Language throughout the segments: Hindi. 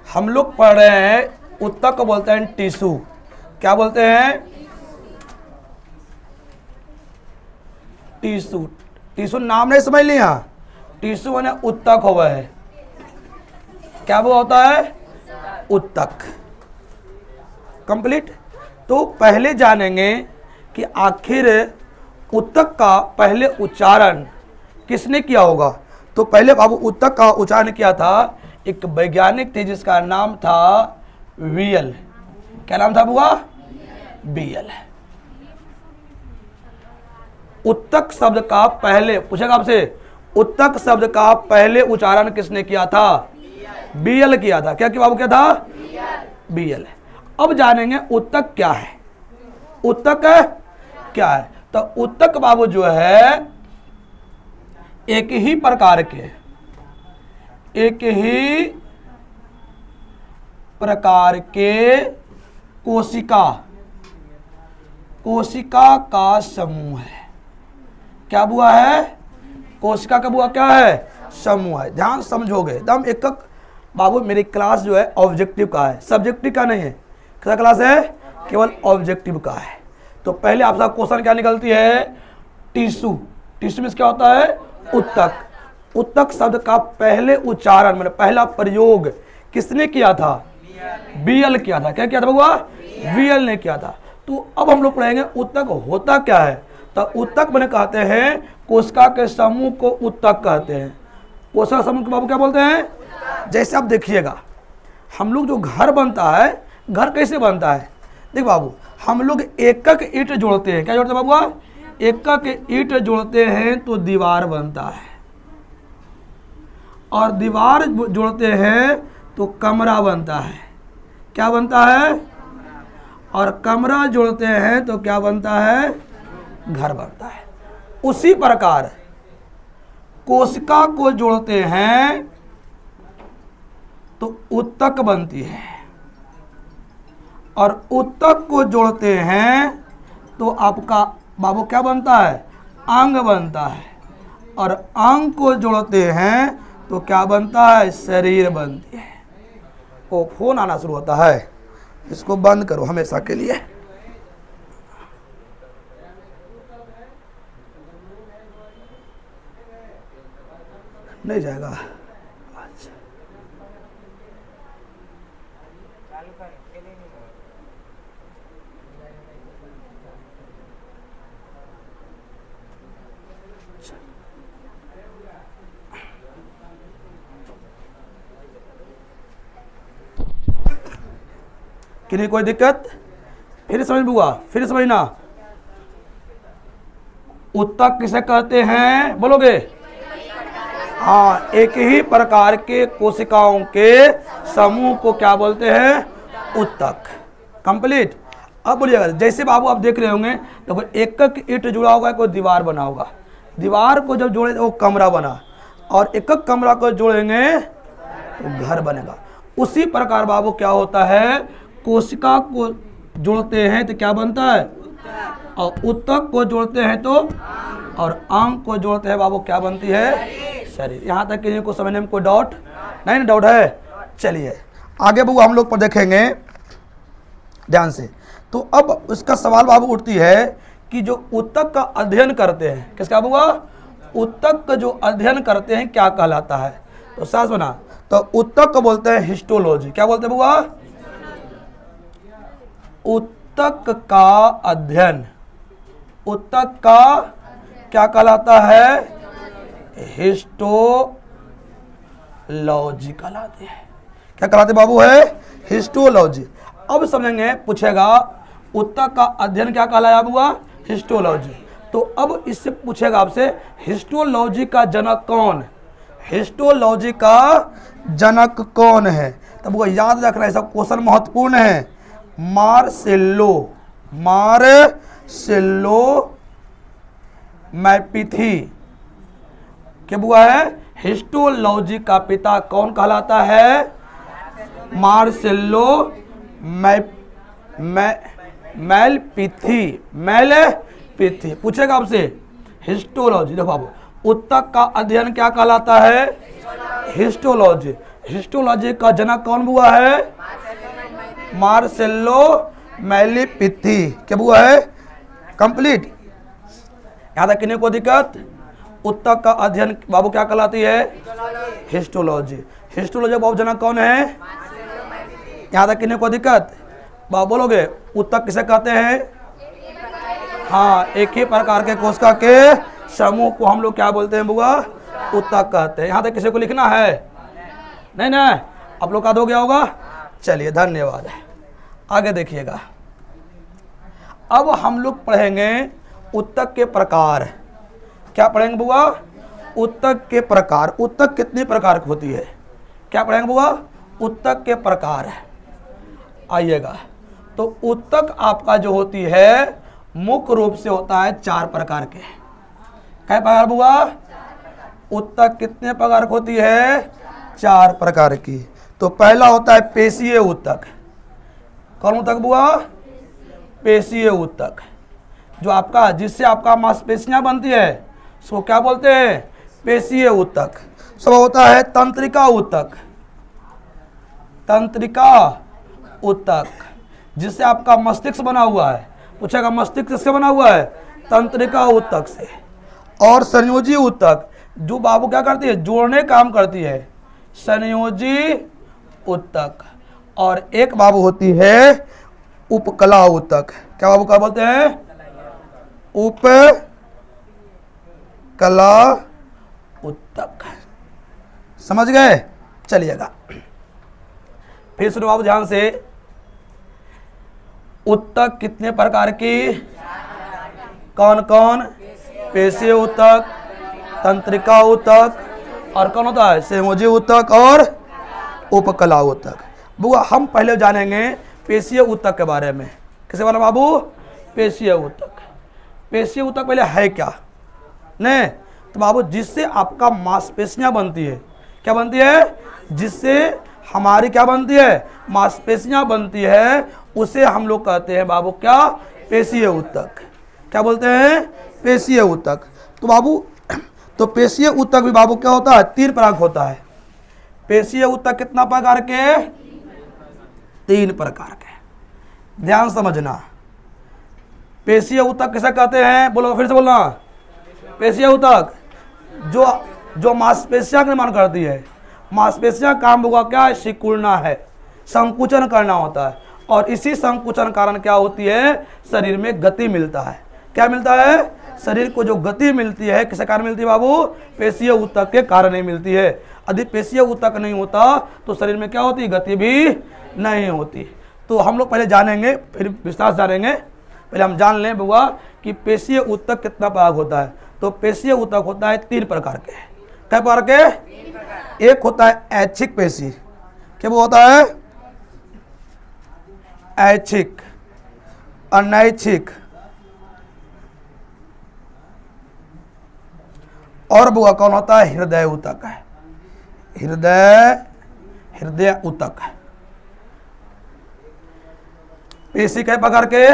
हम लोग पढ़ रहे हैं ऊतक को बोलते हैं टिश्यू। क्या बोलते हैं? टिश्यू। टिश्यू नाम नहीं समझ लिया, टिश्यू मैंने ऊतक हुआ है। क्या वो होता है? ऊतक। कंप्लीट। तो पहले जानेंगे कि आखिर ऊतक का पहले उच्चारण किसने किया होगा। तो पहले बाबू ऊतक का उच्चारण किया था एक वैज्ञानिक थे जिसका नाम था वीएल। क्या नाम था बुआ? वीएल। ऊतक शब्द का पहले पूछेगा आपसे, ऊतक शब्द का पहले उच्चारण किसने किया था? वीएल किया था। क्या बाबू क्या था? वीएल। अब जानेंगे ऊतक क्या है। ऊतक क्या है? तो ऊतक बाबू जो है एक ही प्रकार के कोशिका का समूह है। क्या बुआ है? कोशिका का बुआ क्या है? समूह है। ध्यान समझोगे एकदम एक बाबू। मेरी क्लास जो है ऑब्जेक्टिव का है, सब्जेक्टिव का नहीं है। क्या क्लास है? केवल ऑब्जेक्टिव का है। तो पहले आपका क्वेश्चन क्या निकलती है? टिश्यू। टिश्यू में क्या होता है? ऊतक। ऊतक शब्द का पहले उच्चारण मतलब पहला प्रयोग किसने किया था? वीएल किया था। क्या किया था बउआ? वीएल ने किया था। तो अब हम लोग पढ़ेंगे ऊतक होता क्या है। तो ऊतक मैंने कहते हैं कोशिका के समूह को ऊतक कहते हैं। कोशिका समूह को बाबू क्या बोलते हैं? जैसे आप देखिएगा हम लोग जो घर बनता है, घर कैसे बनता है? देख बाबू, हम लोग एकक ईंट जोड़ते हैं। क्या जोड़ते हैं बाबू? एकक ईंट जोड़ते हैं तो दीवार बनता है, और दीवार जोड़ते हैं तो कमरा बनता है। क्या बनता है? और कमरा जोड़ते हैं तो क्या बनता है? घर बनता है। उसी प्रकार कोशिका को जोड़ते हैं तो ऊतक बनती है, और ऊतक को जोड़ते हैं तो आपका बाबू क्या बनता है? अंग बनता है, और अंग को जोड़ते हैं तो क्या बनता है? शरीर बनती है। ओ फोन आना शुरू होता है, इसको बंद करो हमेशा के लिए। नहीं जाएगा। अच्छा। कि नहीं कोई दिक्कत? फिर समझ बुआ, फिर समझना। ऊतक किसे कहते हैं बोलोगे? हाँ, एक ही प्रकार के कोशिकाओं के समूह को क्या बोलते हैं? ऊतक। कंप्लीट। अब बोलिएगा, जैसे बाबू आप देख रहे होंगे तो कोई एकक ईंट जुड़ा होगा, कोई दीवार बना होगा। दीवार को जब जोड़े वो कमरा बना, और एकक कमरा को जोड़ेंगे तो घर बनेगा। उसी प्रकार बाबू क्या होता है? कोशिका को जोड़ते हैं तो क्या बनता है? और ऊतक को जोड़ते हैं तो, और अंग को जोड़ते हैं बाबू क्या बनती है? शरीर। यहाँ तक किसी को समझने में कोई डाउट नहीं ना? डाउट है? चलिए आगे बाबू हम लोग पर देखेंगे ध्यान से। तो अब उसका सवाल बाबू उठती है कि जो ऊतक का अध्ययन करते हैं, किसका बाबू? ऊतक का जो अध्ययन करते हैं क्या कहलाता है? तो सास बना, तो ऊतक को बोलते हैं हिस्टोलॉजी। क्या बोलते हैं बाबू? ऊतक का अध्ययन, ऊतक का क्या कहलाता है? हिस्टोलॉजी कहलाते हैं। क्या कहलाते बाबू है? हिस्टोलॉजी। अब समझेंगे, पूछेगा ऊतक का अध्ययन क्या कहलाया बुआ? हिस्टोलॉजी। तो अब इससे पूछेगा आपसे हिस्टोलॉजी का जनक कौन? हिस्टोलॉजी का जनक कौन है? तब वो याद रखना है, सब क्वेश्चन महत्वपूर्ण है। मार्सेलो मैपिथी क्या बुआ है? हिस्टोलॉजी का पिता कौन कहलाता है? मार्सेलो मैलपिथी। पूछेगा आपसे हिस्टोलॉजी। देखो बाबू, ऊतक का अध्ययन क्या कहलाता है? हिस्टोलॉजी। हिस्टोलॉजी का जनक कौन हुआ है? मार्सेलो मैलीपिथी। क्या हुआ है? कंप्लीट। यहाँ तक किन्हीं को दिक्कत? ऊतक का अध्ययन बाबू क्या कहलाती है? हिस्टोलॉजी। हिस्टोलॉजी बाबू जनक कौन है? यहाँ तक किन्हीं को दिक्कत? बाबू बोलोगे ऊतक किसे कहते हैं? हाँ, एक ही प्रकार के कोशिका के समूह को हम लोग क्या बोलते हैं बुआ? ऊतक कहते हैं। यहाँ तक किसी को लिखना है? नहीं ना, आप लोग का हो गया होगा। चलिए धन्यवाद। आगे देखिएगा, अब हम लोग पढ़ेंगे ऊतक के प्रकार। क्या पढ़ेंगे बुआ? ऊतक के प्रकार। ऊतक कितने प्रकार की होती है? क्या पढ़ेंगे बुआ? ऊतक के प्रकार। आइएगा, तो ऊतक आपका जो होती है मुख्य रूप से होता है 4 प्रकार के। क्या प्रकार बुआ? ऊतक कितने प्रकार की होती है? 4 प्रकार की। तो पहला होता है पेशीय ऊतक। कौन ऊतक बुआ? पेशीय ऊतक। जो आपका जिससे आपका मांसपेशियां बनती है उसको क्या बोलते हैं? पेशीय ऊतक। सब होता है तंत्रिका ऊतक। तंत्रिका ऊतक जिससे आपका मस्तिष्क बना हुआ है। पूछेगा मस्तिष्क किससे बना हुआ है? तंत्रिका ऊतक से। और संयोजी ऊतक जो बाबू क्या करती है? जोड़ने काम करती है, संयोजी ऊतक। और एक बाबू होती है उपकला ऊतक। क्या बाबू क्या बोलते हैं? उपकला ऊतक। समझ गए? चलिएगा फिर सुनो बाबू ध्यान से। ऊतक कितने प्रकार की? कौन कौन? पेशीय ऊतक, तंत्रिका ऊतक, और कौन होता है? संयोजी ऊतक और उपकला ऊतक। बुआ हम पहले जानेंगे पेशीय ऊतक के बारे में। किसके बारे में बाबू? पेशीय ऊतक। पेशीय ऊतक पहले है क्या? नहीं तो बाबू जिससे आपका मांसपेशियां बनती है। क्या बनती है? जिससे हमारी क्या बनती है? मांसपेशियां बनती है, उसे हम लोग कहते हैं बाबू क्या? पेशीय ऊतक। क्या बोलते हैं? पेशीय ऊतक। तो बाबू तो पेशीय ऊतक भी बाबू क्या होता है? 3 प्रकार होता है। पेशीय ऊतक कितना प्रकार के? 3 प्रकार के। ध्यान समझना। पेशीय ऊतक किसे कहते हैं? बोलो फिर से बोलना। पेशीय ऊतक जो मांसपेशियां का निर्माण करती है। मांसपेशियां काम होगा क्या? सिकुड़ना है, संकुचन करना होता है। और इसी संकुचन कारण क्या होती है? शरीर में गति मिलता है। क्या मिलता है? शरीर को जो गति मिलती है किसके कारण मिलती है बाबू? पेशीय ऊतक के कारण ही मिलती है। यदि पेशीय ऊतक नहीं होता तो शरीर में क्या होती? गति भी नहीं होती। तो हम लोग पहले जानेंगे, फिर विस्तार जानेंगे। पहले हम जान लें बुआ कि पेशीय ऊतक कितना प्रकार होता है। तो पेशीय ऊतक होता है 3 प्रकार के। क्या प्रकार के? एक होता है ऐच्छिक पेशी। क्या वो होता है? ऐच्छिक, अनैच्छिक और बुआ कौन होता है? हृदय ऊतक है। हृदय ऊतक। पेशी कई प्रकार के?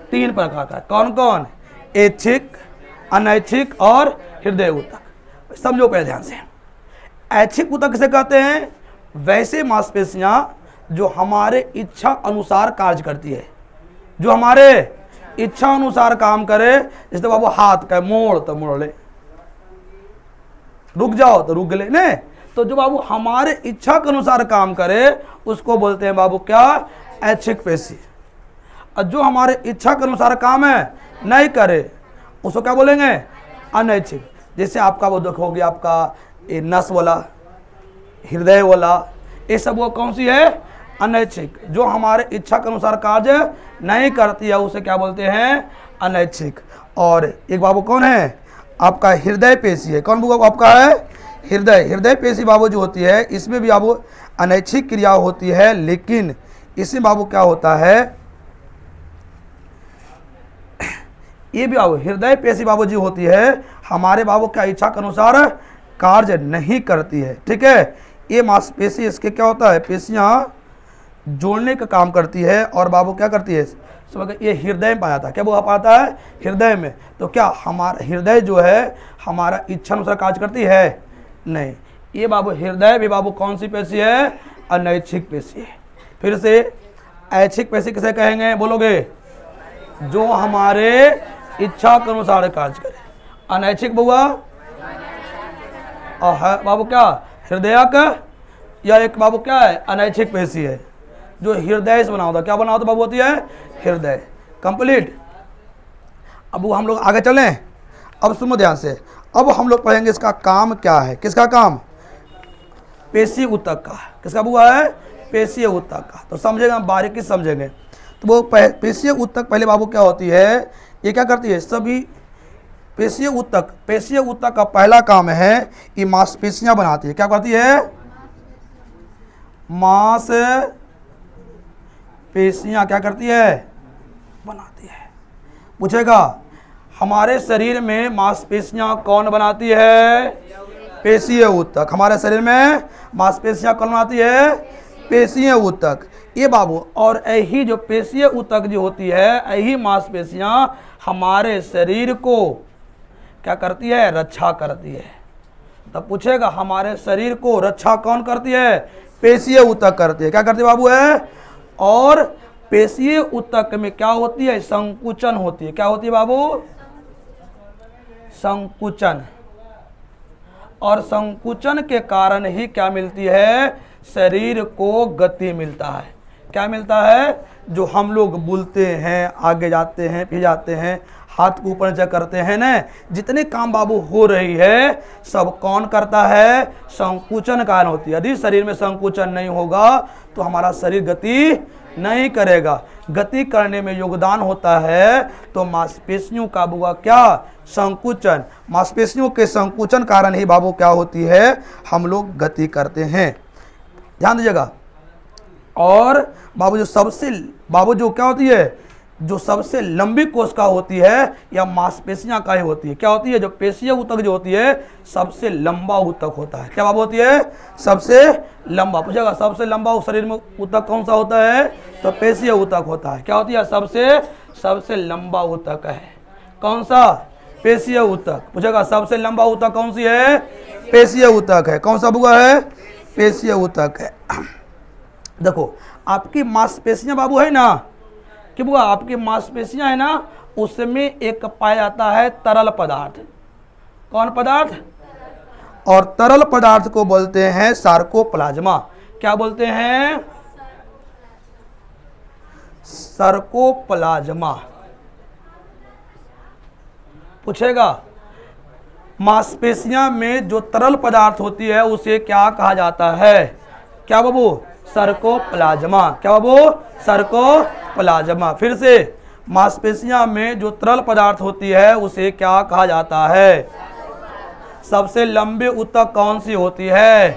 3 प्रकार का। कौन कौन? ऐच्छिक, अनैच्छिक और हृदय ऊतक। समझो पहले ध्यान से। ऐच्छिक ऊतक किसे कहते हैं? वैसे मांसपेशियां जो हमारे इच्छा अनुसार कार्य करती है, जो हमारे इच्छा अनुसार काम करे। जैसे बाबू हाथ का मोड़ तो मोड़ ले, रुक जाओ तो रुक ले। नहीं तो जो बाबू हमारे इच्छा के अनुसार काम करे उसको बोलते हैं बाबू क्या? ऐच्छिक पेशी। और जो हमारे इच्छा के अनुसार काम है नहीं करे उसको क्या बोलेंगे? अनैच्छिक। जैसे आपका वो देखोगे आपका ये नस वाला, हृदय वाला, ये सब वो कौन सी है? अनैच्छिक। जो हमारे इच्छा के अनुसार कार्य नहीं करती है उसे क्या बोलते हैं? अनैच्छिक। और एक बाबू कौन है? आपका हृदय पेशी है। कौन बाबू आपका है? हृदय पेशी बाबू जो होती है इसमें भी बाबू अनैच्छिक क्रिया होती है, लेकिन इसमें बाबू क्या होता है? ये भी बाबू हृदय पेशी बाबू जी होती है, हमारे बाबू क्या इच्छा के अनुसार कार्य नहीं करती है। ठीक है, ये मांसपेशी इसके क्या होता है? पेशियां जोड़ने का काम करती है। और बाबू क्या करती है? समझ ये हृदय में पाया था। क्या वो पाता है? हृदय में। तो क्या हमारा हृदय जो है हमारा इच्छा अनुसार कार्य करती है? नहीं, ये बाबू हृदय भी बाबू कौन सी पेशी है? अनैच्छिक पेशी है। फिर से ऐच्छिक पेशी किसे कहेंगे बोलोगे? जो हमारे इच्छा के अनुसार कार्य करे। अनैच्छिक बुआ और है बाबू क्या? हृदयक, या एक बाबू क्या है? अनैच्छिक पेशी है जो हृदय से बना होता है। क्या बना होता बाबू? होती है हृदय। कंप्लीट। अब वो हम लोग आगे चलें। अब सुनो ध्यान से, अब हम लोग पढ़ेंगे इसका काम क्या है। किसका काम? पेशी ऊतक का। किसका बुआ है? पेशीय ऊतक का। तो समझेगा, हम बारीकी समझेंगे। तो वो पेशीय ऊतक पहले बाबू क्या होती है? ये क्या करती है? सभी पेशीय ऊतक का पहला काम है कि मांसपेशियां बनाती है। क्या करती है? मांसपेशियां क्या करती है? बनाती है। पूछेगा हमारे शरीर में मांसपेशियां कौन बनाती है? पेशीय ऊतक। हमारे शरीर में मांसपेशियां कौन बनाती है? पेशीय ऊतक। ये बाबू, और यही जो पेशीय ऊतक जो होती है, यही मांसपेशियां हमारे शरीर को क्या करती है? रक्षा करती है। तब पूछेगा हमारे शरीर को रक्षा कौन करती है? पेशीय ऊतक करती है। क्या करती है बाबू है? और पेशीय ऊतक में क्या होती है? संकुचन होती है। क्या होती है बाबू? संकुचन। और संकुचन के कारण ही क्या मिलती है? शरीर को गति मिलता है। क्या मिलता है? जो हम लोग बोलते हैं, आगे जाते हैं, फिर जाते हैं, हाथ को ऊपर नीचे करते हैं ना, जितने काम बाबू हो रही है सब कौन करता है? संकुचन कारण होती है। यदि शरीर में संकुचन नहीं होगा तो हमारा शरीर गति नहीं करेगा। गति करने में योगदान होता है तो मांसपेशियों का बुआ क्या? संकुचन। मांसपेशियों के संकुचन कारण ही बाबू क्या होती है? हम लोग गति करते हैं। ध्यान दीजिएगा। और बाबू जो क्या होती है? जो सबसे लंबी कोशिका होती है या मांसपेशियां का ही होती है। क्या होती है? जो पेशीय ऊतक जो होती है सबसे लंबा ऊतक होता है। क्या बाबू होती है? सबसे लंबा। पूछेगा सबसे लंबा शरीर में ऊतक कौन सा होता है? तो पेशीय ऊतक होता है। क्या होती है? सबसे लंबा ऊतक है। कौन सा? पेशीय ऊतक। पूछेगा सबसे लंबा ऊतक कौन सी है? पेशीय ऊतक है। कौन सा बुआ है? पेशीय ऊतक है। देखो आपकी मांसपेशियां बाबू है ना कि बुआ, आपकी मांसपेशियां है ना, उसमें एक पाया जाता है तरल पदार्थ। कौन पदार्थ? और तरल पदार्थ को बोलते हैं सार्कोप्लाज्मा। क्या बोलते हैं? सार्कोप्लाज्मा। पूछेगा मांसपेशियां में जो तरल पदार्थ होती है उसे क्या कहा जाता है? क्या बाबू? सार्कोप्लाज्मा। क्या बाबू? सार्कोप्लाज्मा। फिर से मांसपेशियां में जो तरल पदार्थ होती है उसे क्या कहा जाता है? सबसे लंबी ऊतक कौन सी होती है?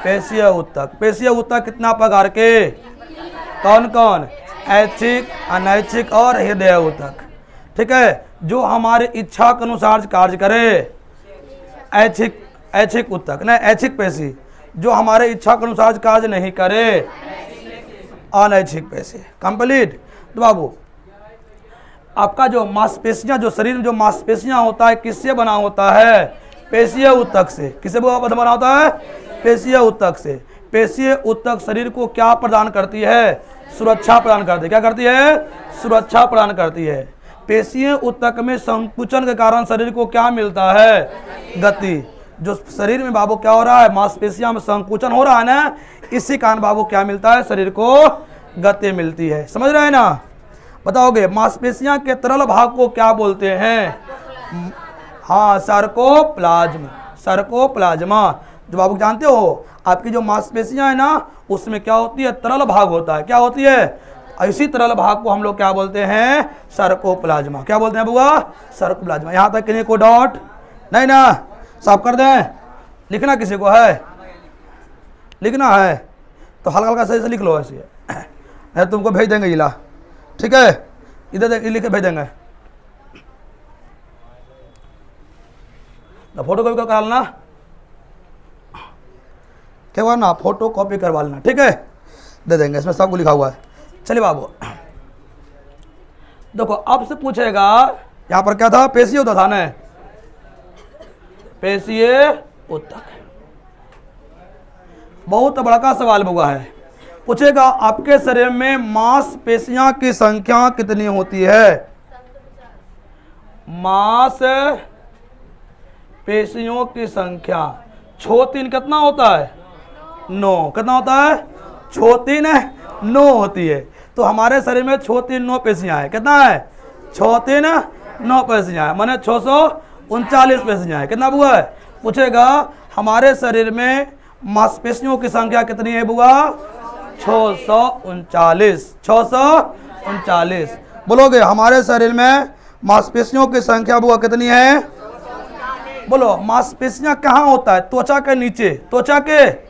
पेशीय ऊतक। पेशीय ऊतक कितना प्रकार के? कौन कौन? ऐच्छिक, अनैच्छिक और हृदय ऊतक। ठीक है। जो हमारे इच्छा के अनुसार कार्य करे, ऐच्छिक ऊतक ना, ऐच्छिक पेशी। जो हमारे इच्छा के अनुसार कार्य नहीं करे, अनैच्छिक पेशी। कंप्लीट। तो बाबू आपका जो मांसपेशियां, जो शरीर में जो मांसपेशियां होता है किससे बना होता है? पेशीय ऊतक से। किससे बना होता है? पेशीय ऊतक से। पेशीय ऊतक शरीर को क्या प्रदान करती है? सुरक्षा प्रदान करती है। क्या करती है? सुरक्षा प्रदान करती है। पेशीय ऊतक में संकुचन के कारण शरीर को क्या मिलता है? गति। जो शरीर में बाबू क्या हो रहा है? मांसपेशियां में संकुचन हो रहा है ना, इसी कारण बाबू क्या मिलता है? शरीर को गति मिलती है। समझ रहे हैं ना? बताओगे मांसपेशियां के तरल भाग को क्या बोलते हैं? हाँ, सार्कोप्लाज्म। सार्कोप्लाज्मा। जो बाबू जानते हो आपकी जो मांसपेशियां है ना उसमें क्या होती है? तरल भाग होता है। क्या होती है? इसी तरल भाग को हम लोग क्या बोलते हैं? सार्कोप्लाज्मा। क्या बोलते हैं बुआ? सार्कोप्लाज्मा। यहाँ तक किसी को डाउट नहीं ना? साफ कर दें? लिखना किसी को है? लिखना है तो हल्का हल्का सही से लिख लो। ऐसे नहीं तुमको भेज देंगे जिला। ठीक है, इधर लिख के भेज देंगे। तो फोटो कॉपी करवा लेना। क्या हुआ ना? फोटो कॉपी करवा लेना। ठीक है, दे देंगे, इसमें सब कुछ लिखा हुआ है। चलिए बाबू देखो, अब से पूछेगा यहां पर क्या था? पेशीय ऊतक था ना, पेशीय ऊतक। बहुत बड़ा सवाल हुआ है। पूछेगा आपके शरीर में मांसपेशियां की संख्या कितनी होती है? मांस पेशियों की संख्या 6×3 कितना होता है? 9। कितना होता है? 6×3 9 होती है। तो हमारे शरीर में 6×3 9 पेशियां है। कितना है? 6×3 9 पेशियां है, माने 639 पेशियां है। कितना बुआ है? पूछेगा हमारे शरीर में मांसपेशियों की संख्या कितनी है बुआ? 639। 639 बोलोगे। हमारे शरीर में मांसपेशियों की संख्या बुआ कितनी है? बोलो। मांसपेशियां कहाँ होता है? त्वचा के नीचे। त्वचा के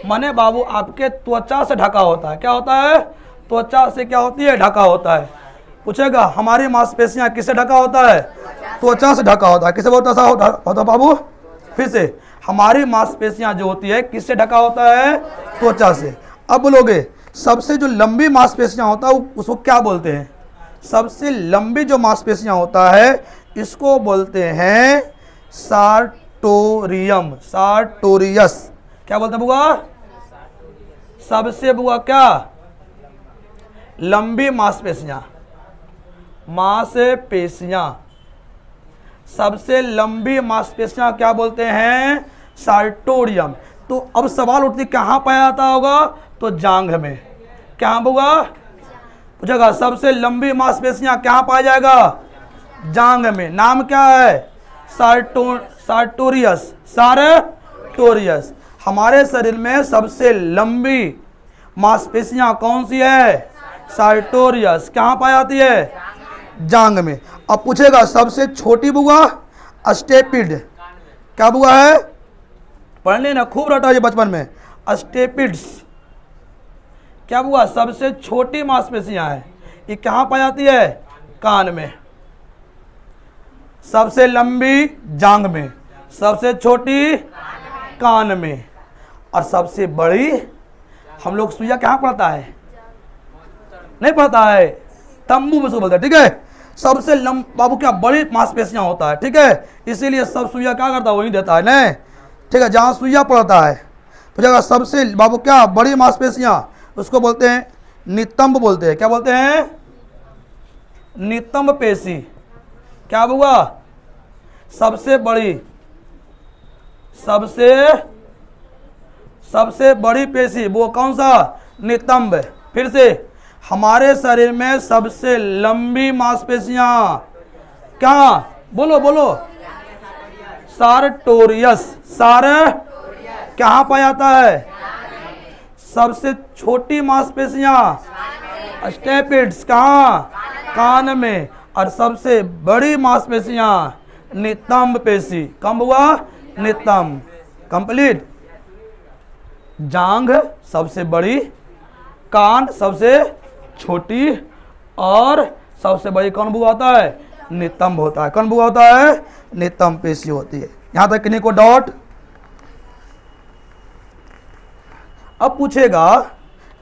माने बाबू आपके त्वचा से ढका होता है। क्या होता है? त्वचा से क्या होती है? ढका होता है। पूछेगा हमारी मांसपेशियां किससे ढका होता है? त्वचा से ढका होता है। किससे होता है बाबू? फिर से, हमारी मांसपेशियां जो होती है किससे ढका होता है? त्वचा से। अब बोलोगे सबसे जो लंबी मांसपेशियां होता है उसको क्या बोलते हैं? सबसे लंबी जो मांसपेशियां होता है इसको बोलते हैं सार्टोरियम। सार्टोरियस। क्या बोलते हैं बुआ? सबसे बुआ क्या? लंबी मांसपेशियां। मांसपेशियां सबसे लंबी मांसपेशियां क्या बोलते हैं? सार्टोरियम। तो अब सवाल उठती कहाँ पाया जाता होगा? तो जांघ में। क्या बुआ? पूछेगा सबसे लंबी मांसपेशियां कहाँ पाया जाएगा? जांघ में। नाम क्या है? सार्टोरियस। सार्टोरियस। हमारे शरीर में सबसे लंबी मांसपेशियां कौन सी है? सार्टोरियस। कहाँ पाई जाती है? जांघ में। अब पूछेगा सबसे छोटी बुआ? स्टेपिड। क्या बुआ है? पढ़ लेना, खूब रटा है बचपन में। स्टेपिड्स। क्या बुआ? सबसे छोटी मांसपेशियां है। ये कहाँ पाई जाती है? कान में। सबसे लंबी जांघ में, सबसे छोटी कान में, और सबसे बड़ी हम लोग सुइया कहाँ पड़ता है? नहीं पड़ता है, तंबू में से बोलते हैं। ठीक है। सबसे बाबू क्या बड़ी मांसपेशियां होता है। ठीक है। इसीलिए सब सुइया क्या करता है? वही देता है नहीं। ठीक है। जहाँ सुइया पड़ता है तो जगह सबसे बाबू क्या बड़ी मांसपेशियां, उसको बोलते हैं नितंब बोलते हैं। क्या बोलते हैं? नितंब पेशी। क्या हुआ? सबसे बड़ी, सबसे बड़ी पेशी वो कौन सा? नितंब। फिर से, हमारे शरीर में सबसे लंबी मांसपेशियां क्या? बोलो बोलो। सार्टोरियस। कहाँ पाया जाता है? सबसे छोटी मांसपेशियां स्टेपिड्स। कहाँ? कान में। और सबसे बड़ी मांसपेशियां नितंब पेशी। कम हुआ? नितंब। कंप्लीट। जांघ सबसे बड़ी, कान सबसे छोटी, और सबसे बड़ी कौन बुआ होता है? नितंब होता है। कौन बुआ होता है? नितंब पेशी होती है। यहां तक किन्हीं को डाउट? अब पूछेगा,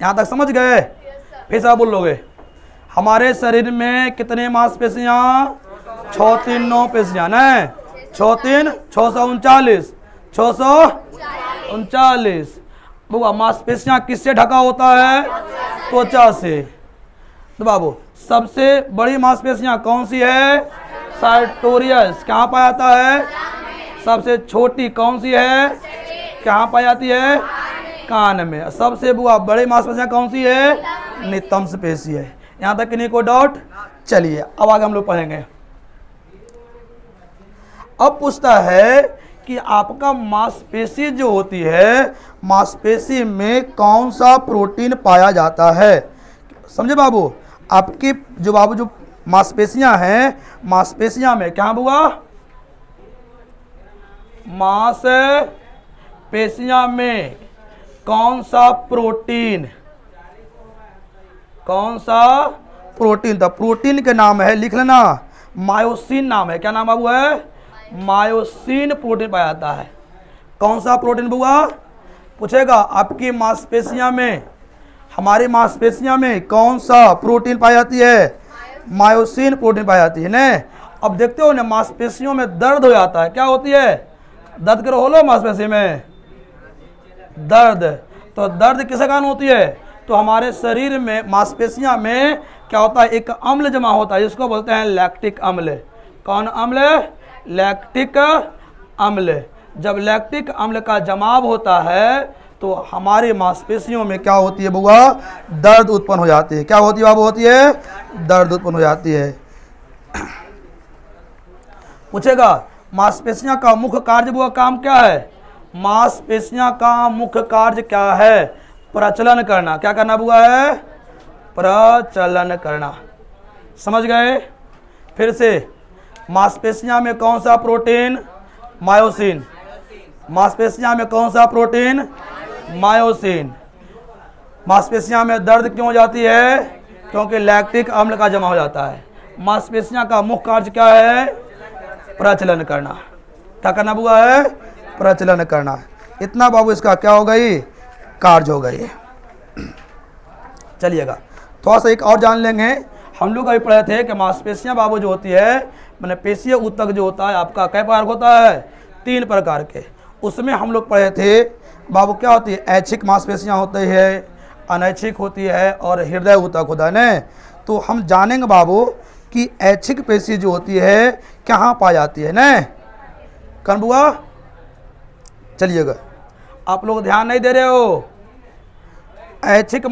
यहां तक समझ गए? फिर से बोल लोगे। हमारे शरीर में कितने मांसपेशियां? 6×3 9 पेशियां न 6×3 639। 639 बुआ। मांसपेशियां किससे ढका होता है? त्वचा से। तो बाबू सबसे बड़ी मांसपेशियां कौन सी है? सार्टोरियस। कहाँ पाया जाता है? सबसे छोटी कौन सी है? कहाँ पाई जाती है? कान में। सबसे बुआ बड़ी मांसपेशियां कौन सी है? नितंब पेशी है। यहाँ तक किन्हीं को डाउट? चलिए अब आगे हम लोग पढ़ेंगे। अब पूछता है कि आपका मांसपेशी जो होती है, मांसपेशी में कौन सा प्रोटीन पाया जाता है? समझे बाबू? आपकी जो बाबू जो मांसपेशियां हैं, मांसपेशियां में क्या बुआ? मांसपेशियां में कौन सा प्रोटीन? कौन सा प्रोटीन? था प्रोटीन के नाम है, लिख लेना, मायोसिन नाम है। क्या नाम बाबू है? मायोसिन प्रोटीन पाया जाता है। कौन सा प्रोटीन बुआ? पूछेगा आपकी मांसपेशियां में, हमारी मांसपेशियां में कौन सा प्रोटीन पाई जाती है? मायोसिन प्रोटीन पाई जाती है ना। अब देखते हो ना, मांसपेशियों में दर्द हो जाता है। क्या होती है? दर्द करो, हो लो मांसपेशी में दर्द। तो दर्द किस कारण होती है? तो हमारे शरीर में मांसपेशियां में क्या होता है, एक अम्ल जमा होता है जिसको बोलते हैं लैक्टिक अम्ल। कौन अम्ल? लैक्टिक अम्ल। जब लैक्टिक अम्ल का जमाव होता है तो हमारे मांसपेशियों में क्या होती है बुआ? दर्द उत्पन्न हो जाती है। क्या होती है बाबू? होती है दर्द उत्पन्न हो जाती है। पूछेगा मांसपेशियां का मुख्य कार्य बुआ काम क्या है? मांसपेशियां का मुख्य कार्य क्या है? प्रचलन करना। क्या करना बुआ है? प्रचलन करना। समझ गए? फिर से, मांसपेशियां में कौन सा प्रोटीन? मायोसिन। मांसपेशियां में कौन सा प्रोटीन? मायोसिन। मांसपेशियां में दर्द क्यों हो जाती है? क्योंकि लैक्टिक अम्ल का जमा हो जाता है। मांसपेशियां का मुख्य कार्य क्या है? प्रचलन करना। क्या करना बुआ है? प्रचलन करना। इतना बाबू इसका क्या हो गई? कार्य हो गई। चलिएगा थोड़ा सा एक और जान लेंगे। हम लोग अभी पढ़े थे कि मांसपेशियां बाबू जो होती है, मैंने पेशीय ऊतक जो होता है आपका कई प्रकार होता है? 3 प्रकार के। उसमें हम लोग पढ़े थे बाबू क्या होती है? ऐच्छिक मांसपेशियां होती है, अनैच्छिक होती है और हृदय ऊतक होता है ना। तो हम जानेंगे बाबू कि ऐच्छिक पेशी जो होती है कहाँ पाई जाती है ना। कौन बुआ? चलिएगा, आप लोग ध्यान नहीं दे रहे हो। ऐच्छिक